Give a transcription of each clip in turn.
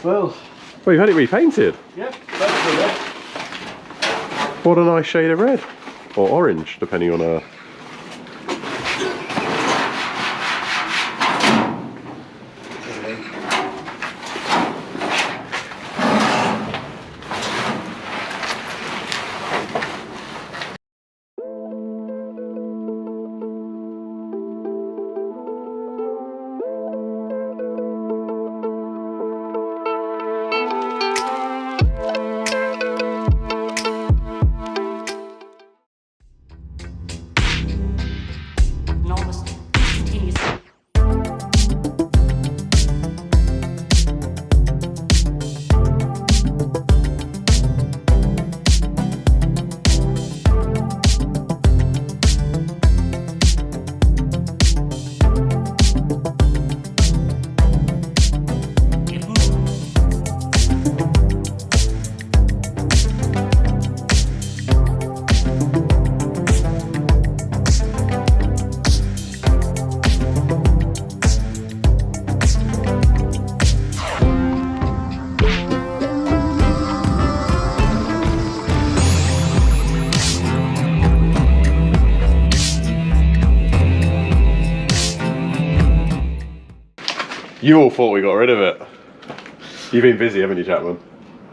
Well, you've had it repainted. Yeah, that's red. What a nice shade of red. Or orange, depending on You all thought we got rid of it. You've been busy, haven't you, Chapman?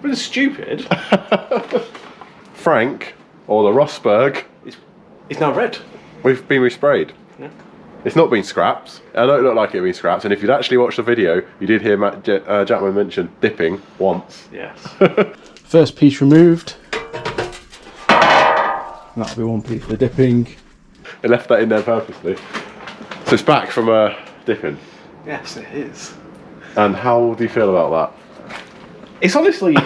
But it's stupid. Frank, or the Rosberg, It's now red. we've been resprayed. Yeah. It's not been scrapped. I know it looked like it had been scrapped, and if you'd actually watched the video, you did hear Chapman mention dipping once. Yes. First piece removed. That'll be one piece for dipping. They left that in there purposely. So it's back from dipping. Yes, it is. And how do you feel about that? It's honestly,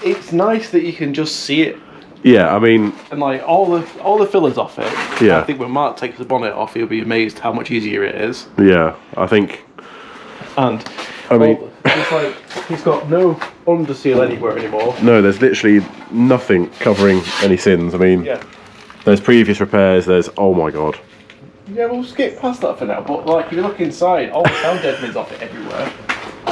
it's nice that you can just see it. Yeah, I mean, And like all the fillers off it. Yeah. I think when Mark takes the bonnet off, he'll be amazed how much easier it is. yeah, I think. And I mean, it's like he's got no underseal anywhere anymore. no, there's literally nothing covering any sins. I mean, Yeah. there's previous repairs. There's oh my god. Yeah, we'll skip past that for now. But like, if you look inside, all the sound deadening's off it everywhere.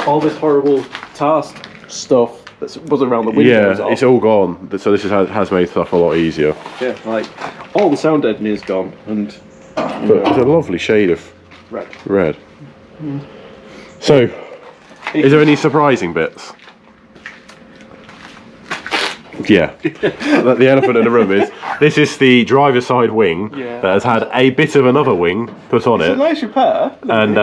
All this horrible tar stuff that was around the windows. Yeah, it's all gone. So this has made stuff a lot easier. Yeah, like all the sound deadening is gone, and But it's a lovely shade of red. red. So, is there any surprising bits? Yeah, the elephant in the room is this is the driver's side wing that has had a bit of another wing put on It's a it, nice repair. and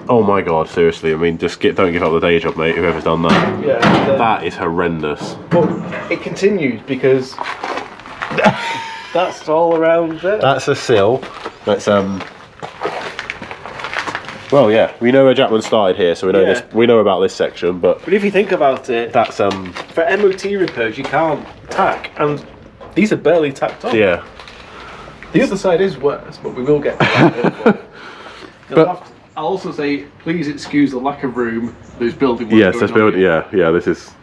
oh my god, seriously, I mean, just don't give up the day job, mate. Whoever's done that, Yeah. that is horrendous. But it continues because that's all around there. That's a sill. That's well, yeah, we know where Jackman started here, so we know Yeah. this. We know about this section, but But if you think about it, that's for MOT repairs you can't tack, and these are barely tacked on. yeah. The other side is worse, but we will get to that. But- I'll also say, please excuse the lack of room. There's building work Yes, going there's on building. here. Yeah. This is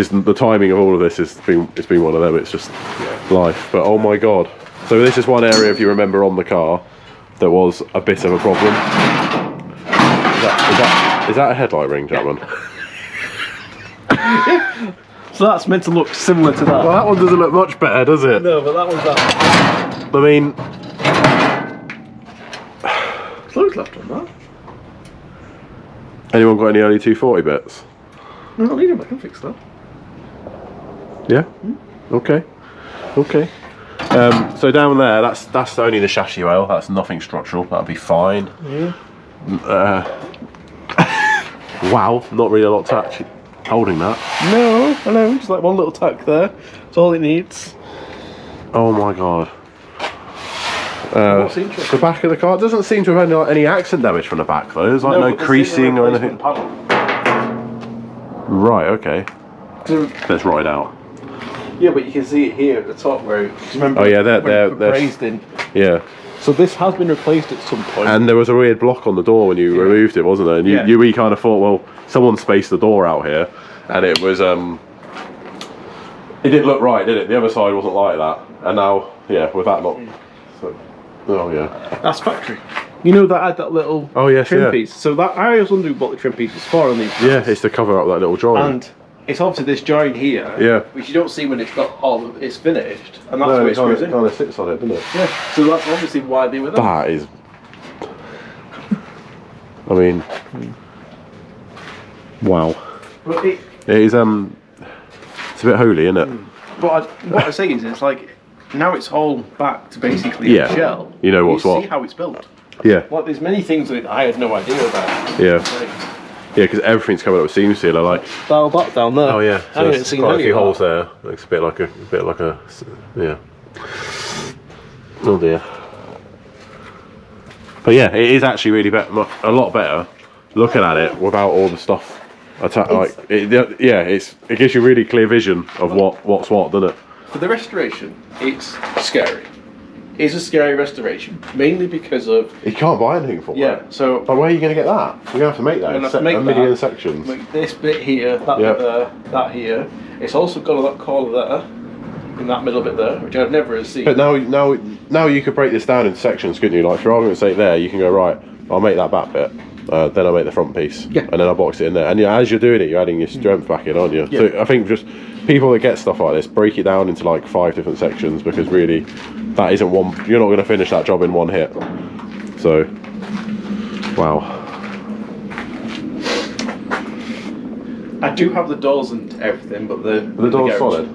the timing of all of this. It's been one of them. It's just life. But oh my god. So this is one area, if you remember, on the car that was a bit of a problem. Is that a headlight ring, Chapman? So that's meant to look similar to that. Well, that one doesn't look much better, does it? No, but that one's that. I mean, There's loads left on that. anyone got any early 240 bits? No, not needed, but I can fix that. Yeah. Okay. Okay. So down there, that's only the chassis rail. That's nothing structural. That'll be fine. Yeah. Wow, not really a lot to actually holding that. No, I know, just like one little tack there. That's all it needs. Oh my god. What's interesting? The back of the car doesn't seem to have had any accent damage from the back though. There's like no but there's creasing a or replacement anything. panel. Right, okay. So, Let's ride out. yeah, but you can see it here at the top where. Remember? Oh yeah, when it they're raised in. yeah. So this has been replaced at some point. And there was a weird block on the door when you removed it, wasn't there? And we kind of thought, well, someone spaced the door out here, and it was it didn't look right, did it? The other side wasn't like that, and now, yeah, with that not. So, oh yeah. That's factory. You know that had that little yes, trim yeah. piece. So that I was wondering what the trim piece was for on these. Yeah, it's to cover up that little joint. And it's obviously this joint here, which you don't see when it's got all of it's finished, and that's where it screws in. It kind of sits on it, doesn't it? Yeah. So that's obviously why they were there. That is. I mean, wow. But it is. It's a bit holy, isn't it? But what I say is, it's like now it's all back to basically a shell. You know what's what. See how it's built. Yeah. Like there's many things that I had no idea about. Yeah. Yeah, because everything's covered up with seam sealer, like. Dial back down there. Oh yeah. I haven't seen quite a any few of holes that. there. Looks a bit like a yeah. Oh dear. But yeah, it is actually really a lot better looking at it without all the stuff. It gives you really clear vision of what's what, doesn't it? For the restoration, it's scary. It's a scary restoration, mainly because of You can't buy anything for it. So but where are you going to get that? You're going to have to make that in a million sections. Like this bit here, that bit there, that here. It's also got a that corner there, in that middle bit there, which I've never seen. But now you could break this down in sections, couldn't you? Like for argument's sake, there you can go right. I'll make that back bit. Then I'll make the front piece, and then I'll box it in there. And as you're doing it, you're adding your strength back in, aren't you? Yeah. So I think just people that get stuff like this break it down into like 5 different sections, because really, that isn't one. You're not going to finish that job in one hit. So, wow. I do have the doors and everything, but the door's solid.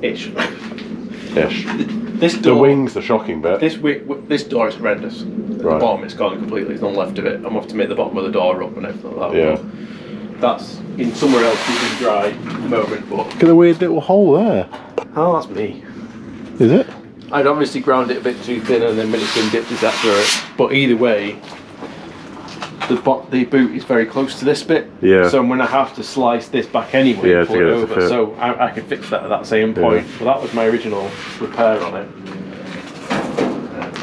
Ish. Ish. This door, the wing's the shocking bit. This door is horrendous. At the bottom, it's gone completely. There's none left of it. I'm going to have to make the bottom of the door up and everything like that. Yeah. That's in somewhere else. You can dry at the moment, but Look at the weird little hole there. oh, that's me. Is it? I'd obviously ground it a bit too thin and then Minimine dipped it that through it. But either way, the boot is very close to this bit. Yeah. So I'm going to have to slice this back anyway Yeah, and put to it get it to over. fit. So I can fix that at that same point. But that was my original repair on it.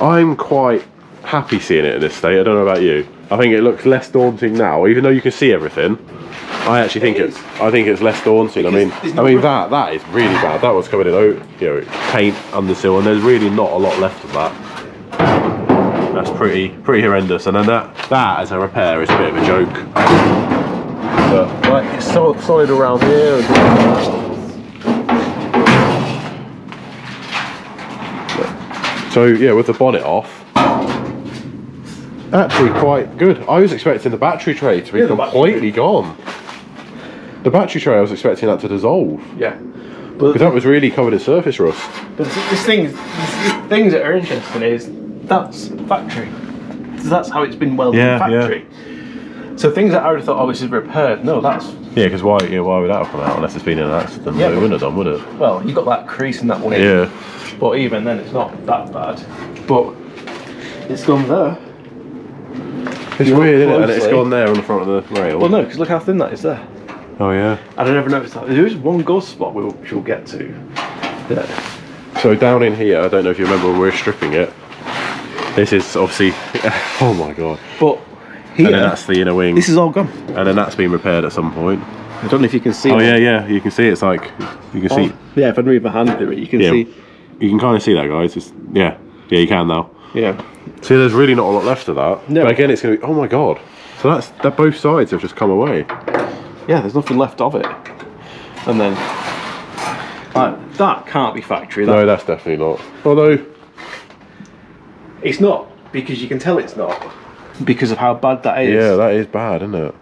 I'm quite happy seeing it in this state. I don't know about you. I think it looks less daunting now, even though you can see everything. I actually think I think it's less daunting. Because that is really bad. That was covered in paint undersill, and there's really not a lot left of that. That's pretty horrendous. And then that as a repair is a bit of a joke. But like it's so solid around here. So yeah, with the bonnet off, actually quite good. I was expecting the battery tray to be completely gone. The battery tray, I was expecting that to dissolve. Yeah. Because that was really covered in surface rust. But these things that are interesting is that's factory. That's how it's been welded in factory. So things that I would have thought, oh, this is repaired. No, that's Yeah, because why would that have come out unless it's been in an accident? Yeah, it wouldn't have done, would it? well, you got that crease in that one. Yeah. But even then, it's not that bad. But it's gone there. It's weird, isn't it? And it's gone there on the front of the rail. Well, no, because look how thin that is there. Oh yeah. I don't ever notice that. There is one ghost spot which we'll get to. There. So down in here, I don't know if you remember when we were stripping it. This is obviously, oh my god. But here, and then that's the inner wing. This is all gone. And then that's been repaired at some point. I don't know if you can see. Oh yeah, you can see it's like you can see. Yeah, if I move my hand through it, you can see. You can kind of see that, guys. It's, yeah, you can now. Yeah. See, there's really not a lot left of that. No. But again, it's going to be, oh my god. So that both sides have just come away. Yeah, there's nothing left of it. And then, that can't be factory. No, that's definitely not. Although, it's not, because you can tell it's not, because of how bad that is. yeah, that is bad, isn't it?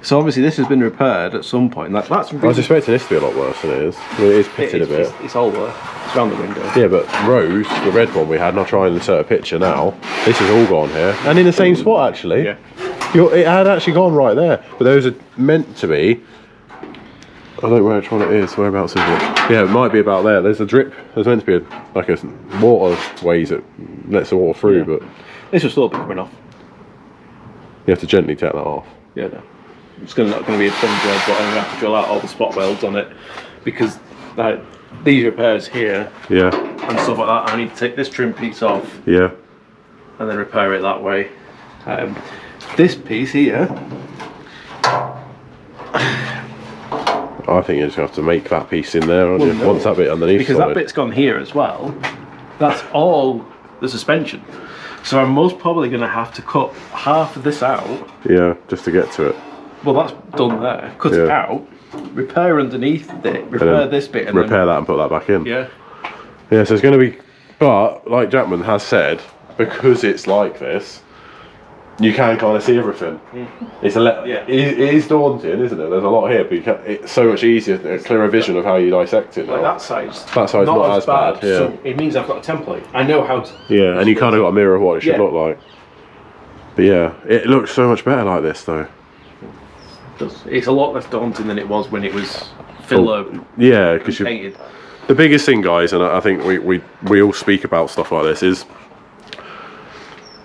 So obviously this has been repaired at some point. That's really, I was expecting this to be a lot worse than it is. I mean, it is pitted a bit. It's all there. It's around the window. Yeah, but Rose, the red one we had, and I'll try and insert a picture now. This has all gone here, and in the same spot actually. Yeah. It had actually gone right there, but those are meant to be. I don't know which one it is. Whereabouts is it? Yeah, it might be about there. There's a drip. There's meant to be like a waterways that lets the water through, but This will still be coming off. you have to gently take that off. Yeah, no. It's not going to be a thin job, but I'm going to have to drill out all the spot welds on it, because these repairs here Yeah. and stuff like that, I need to take this trim piece off Yeah. and then repair it that way. This piece here, I think you just have to make that piece in there, aren't you? no. Once that bit underneath. because that bit's gone here as well, that's all the suspension. So I'm most probably going to have to cut half of this out. Yeah, just to get to it. Well, that's done there. Cut it out, repair underneath it, repair this bit, and repair then, that and put that back in. Yeah. Yeah, so it's going to be, but like Jackman has said, because it's like this, you can kind of see everything. It's it is daunting, isn't it? There's a lot here, but it's so much easier, a clearer vision of how you dissect it now. Like that side's not as bad. Yeah. So it means I've got a template. I know how to. Yeah, and you kind of got a mirror of what it should look like. But yeah, it looks so much better like this though. It's a lot less daunting than it was when it was filler. Yeah, because painted. The biggest thing, guys, and I think we all speak about stuff like this, is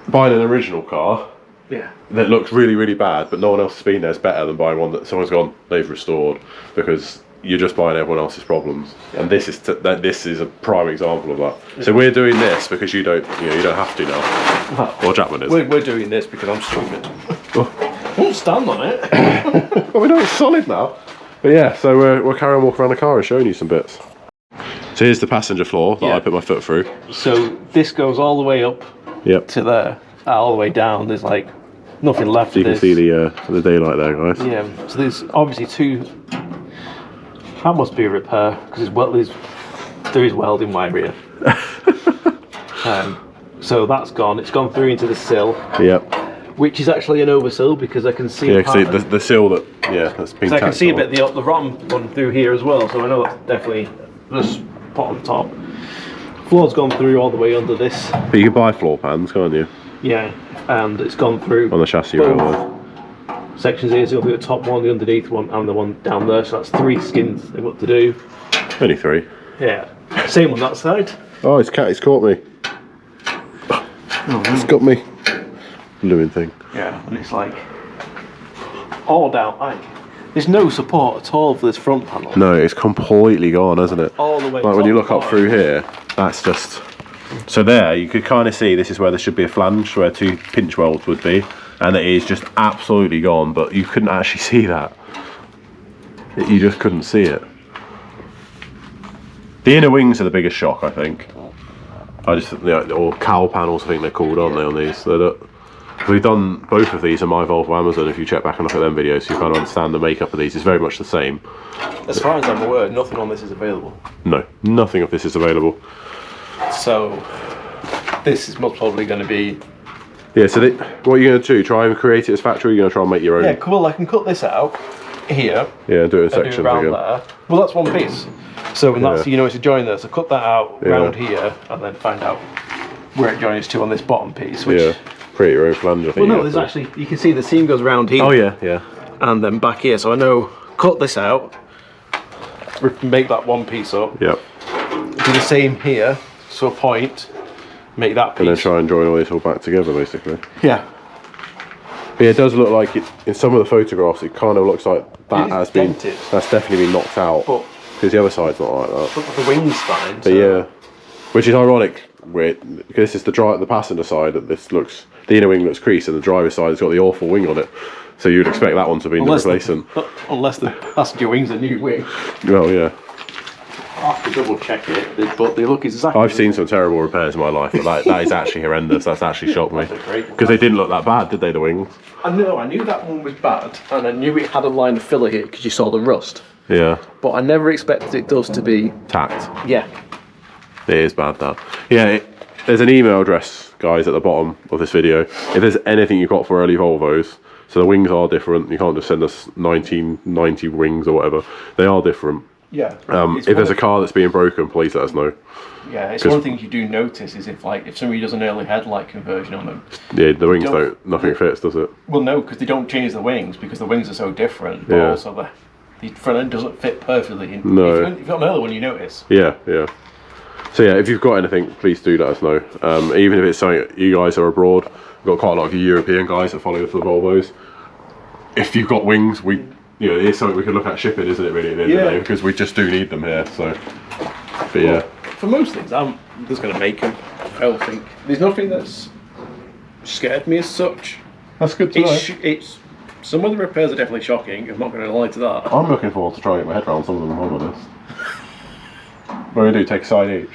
buying an original car. Yeah. That looks really, really bad, but no one else has been there is better than buying one that someone's gone, they've restored, because you're just buying everyone else's problems. And this is a prime example of that. So we're doing this because you don't have to now. Or Jackman is. We're doing this because I'm stupid. I won't stand on it. Well, we know it's solid now. But yeah, so we're carrying on walking around the car and showing you some bits. So here's the passenger floor that I put my foot through. So this goes all the way up to there. All the way down, there's like nothing left. So you can see the daylight there, guys. Yeah, so there's obviously two. That must be a repair because there is welding wire here. So that's gone. It's gone through into the sill. Yep. Which is actually an oversill because I can see. Yeah, because the sill that's been. I can see a bit the rotten one through here as well, so I know that's definitely just pot on top. Floor's gone through all the way under this. But you can buy floor pans, can't you? Yeah, and it's gone through on the chassis railway. Sections here, so the top one, the underneath one, and the one down there. So that's 3 skins they've got to do. Only 3. Yeah, same on that side. Oh, it's caught me. It's got me. Blooming thing. Yeah, and it's like all down. There's no support at all for this front panel. No, it's completely gone, hasn't it? All the way. Like when you look up through here, that's just. So there, you could kind of see this is where there should be a flange, where 2 pinch welds would be, and it is just absolutely gone. But you couldn't actually see that. You just couldn't see it. The inner wings are the biggest shock, I think. Or cowl panels, I think they're called, aren't they, on these? We've done both of these on my Volvo Amazon. If you check back and look at them videos, you kind of understand the makeup of these. It's very much the same. As far as I'm aware, nothing on this is available. No, nothing of this is available. So this is most probably going to be. Yeah. So what are you going to do? Try and create it as factory? Or are you going to try and make your own? Yeah, cool. I can cut this out here. Yeah, do it in sections again. There. Well, that's one piece. So when that's it's a join there. So cut that out round here, and then find out where it joins to on this bottom piece. Which, create your own flange. I think. Well, no, there's actually you can see the seam goes round here. Oh yeah. And then back here. So I know cut this out, make that one piece up. Yep. Do the same here. So a point, make that piece. And then try and join all this all back together, basically. Yeah. But yeah, it does look like it in some of the photographs. It kind of looks like that has been. Dented. That's definitely been knocked out. Because the other side's not like that. But the wing's fine. But yeah, which is ironic. Because this is the passenger side that this looks. The inner wing looks creased, and the driver's side has got the awful wing on it. So you'd expect that one to be replacing. Unless the passenger wing's a new wing. Well, yeah. I have to double check it, but they look exactly. I've seen some terrible repairs in my life, but that is actually horrendous. That's actually shocked me. Because they didn't look that bad, did they, the wings? I knew that one was bad, and I knew it had a line of filler here because you saw the rust. Yeah. But I never expected it does to be tacked. Yeah. It is bad, that. Yeah, there's an email address, guys, at the bottom of this video. If there's anything you've got for early Volvos, so the wings are different. You can't just send us 1990 wings or whatever. They are different. Yeah. If there's a car that's being broken, please let us know. Yeah, it's one thing you do notice is if somebody does an early headlight conversion on them. Yeah, the wings nothing fits, does it? Well, no, because they don't change the wings because the wings are so different. But also the front end doesn't fit perfectly. No. If you've got another one, you notice. Yeah. So yeah, if you've got anything, please do let us know. Even if it's something you guys are abroad, we've got quite a lot of European guys that follow the Volvos. If you've got wings, it's something we could look at shipping, isn't it, really, at the end of the day? Because we just do need them here, so. But yeah. For most things, I'm just going to make them. I don't think. There's nothing that's scared me as such. That's good to know. Some of the repairs are definitely shocking, I'm not going to lie to that. I'm looking forward to trying to get my head around some of them, I'm honest. What do we do, take a side each?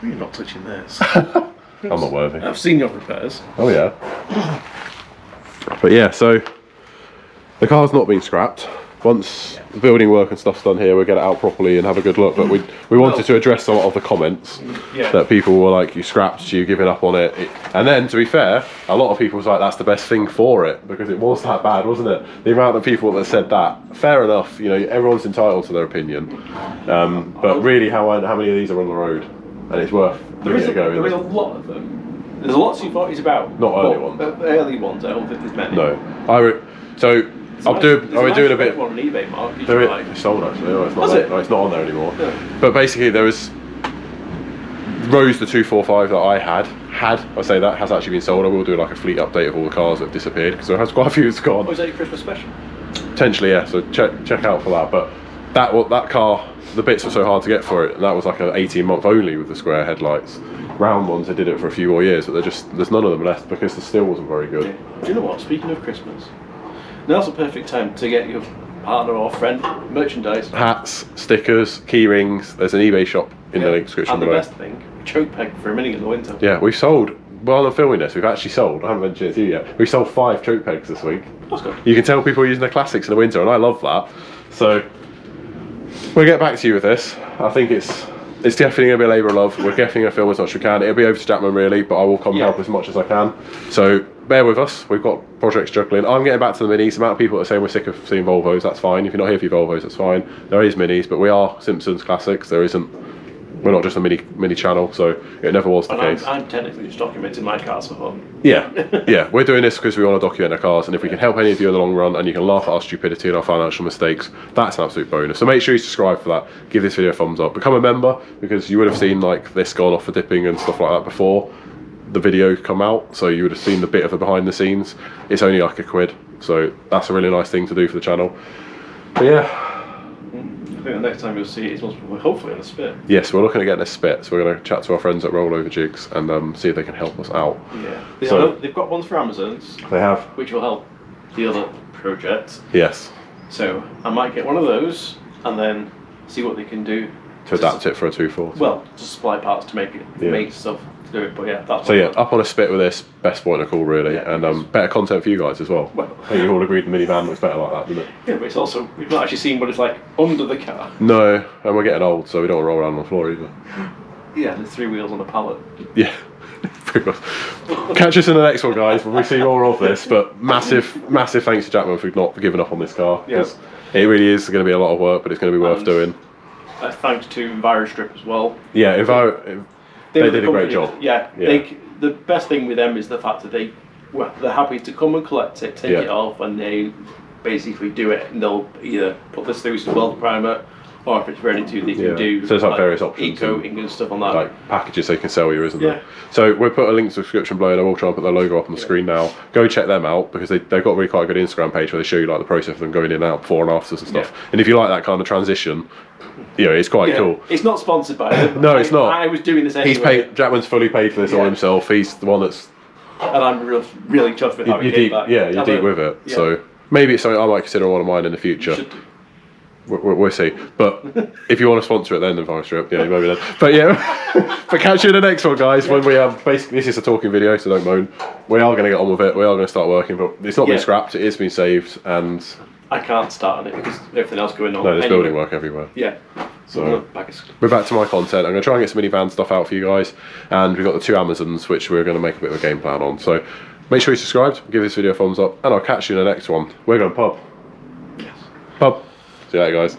You're not touching this. I'm not worthy. I've seen your repairs. Oh yeah. But yeah, so the car's not been scrapped. Once the building work and stuff's done here, we'll get it out properly and have a good look. But we wanted to address a lot of the comments that people were like, you scrapped, you giving up on it. And then, to be fair, a lot of people was like, that's the best thing for it, because it was that bad, wasn't it? The amount of people that said that. Fair enough, you know, everyone's entitled to their opinion. But really, how many of these are on the road? And it's worth giving it a go. There is a lot of them. There's a lot C40s about. Not early ones. Early ones, I don't think there's many. No. I'm doing a bit. One on eBay, Mark. It's sold actually. No, it's not. No, it's not on there anymore. Yeah. But basically, there was Rose, the 245 that I had. I say that has actually been sold. I will do like a fleet update of all the cars that have disappeared, because there has quite a few that's gone. Oh, is that your Christmas special? Potentially, yeah. So check out for that. But that car, the bits were so hard to get for it, and that was like an 18-month only with the square headlights. Round ones, they did it for a few more years, but there's none of them left because the steel wasn't very good. Yeah. Do you know what? Speaking of Christmas, now's the perfect time to get your partner or friend merchandise. Hats, stickers, key rings. There's an eBay shop in the description below. And the best thing, choke peg for a Mini in the winter. Yeah, we've sold. While I'm filming this, we've actually sold. I haven't mentioned it to you yet. We sold 5 choke pegs this week. That's good. You can tell people are using the classics in the winter, and I love that. So we'll get back to you with this. I think it's definitely going to be a labour of love. We're definitely going to film as much as we can. It'll be over to Jackman really, but I will come help as much as I can. So bear with us. We've got projects juggling. I'm getting back to the minis. The amount of people that are saying we're sick of seeing Volvos, that's fine. If you're not here for your Volvos, that's fine. There is minis, but we are Simpsons Classics. We're not just a mini channel, so it never was the case. I'm technically just documenting my cars for fun. Yeah, we're doing this because we want to document our cars, and if we can help any of you in the long run, and you can laugh at our stupidity and our financial mistakes, that's an absolute bonus. So make sure you subscribe for that. Give this video a thumbs up. Become a member, because you would have seen like this gone off for dipping and stuff like that before the video come out, so you would have seen the bit of the behind the scenes. It's only like £1, so that's a really nice thing to do for the channel. But yeah. I think the next time you'll see it is hopefully on a spit. Yes, we're looking at getting a spit, so we're going to chat to our friends at Rollover Jigs and see if they can help us out. Yeah, they've got ones for Amazons. They have. Which will help the other project. Yes. So I might get one of those and then see what they can do. To adapt it for a 240. Well, to supply parts to make it, make stuff to do it, but yeah, that's so yeah, up on a spit with this, best point of call really, and better content for you guys as well. I think you all agreed the minivan looks better like that, doesn't it? Yeah, but it's also, we've not actually seen what it's like under the car. No, and we're getting old, so we don't want to roll around on the floor either. Yeah, there's 3 wheels on a pallet. Yeah. Catch us in the next one, guys, when we see more of this, but massive thanks to Jackman for not giving up on this car, because it really is going to be a lot of work, but it's going to be worth doing. Thanks to EnviroStrip as well. Yeah, they did a great job. Yeah. The best thing with them is the fact that they're happy to come and collect it, take it off, and they basically do it, and they'll either put this through some weld primer, or if it's ready to, they can do. So there's like various options, e-coating and stuff on that. Like packages they can sell you, isn't there? So we'll put a link to the description below, and I will try and put their logo up on the screen now. Go check them out, because they've got really quite a good Instagram page where they show you like the process of them going in and out, before and afters and stuff. And if you like that kind of transition, it's quite cool. It's not sponsored by them. No, it's not. I was doing this anyway. Jackman's fully paid for this all himself. He's the one that's. And I'm really chuffed with how he did that. Yeah, you're deep with it. Yeah. So maybe it's something I might consider one of mine in the future. We'll see. But if you want to sponsor it, then EnviroStrip, maybe then. But but catch you in the next one, guys. When we have basically, this is a talking video, so don't moan. We are going to get on with it. We are going to start working, but it's not been scrapped. It is been saved, and I can't start on it because everything else going on. No, there's building work everywhere. Yeah. So we're back to my content. I'm going to try and get some minivan stuff out for you guys, and we've got the 2 Amazons, which we're going to make a bit of a game plan on. So make sure you subscribed, give this video a thumbs up, and I'll catch you in the next one. We're going pub. Yes. Pub. See you later, guys.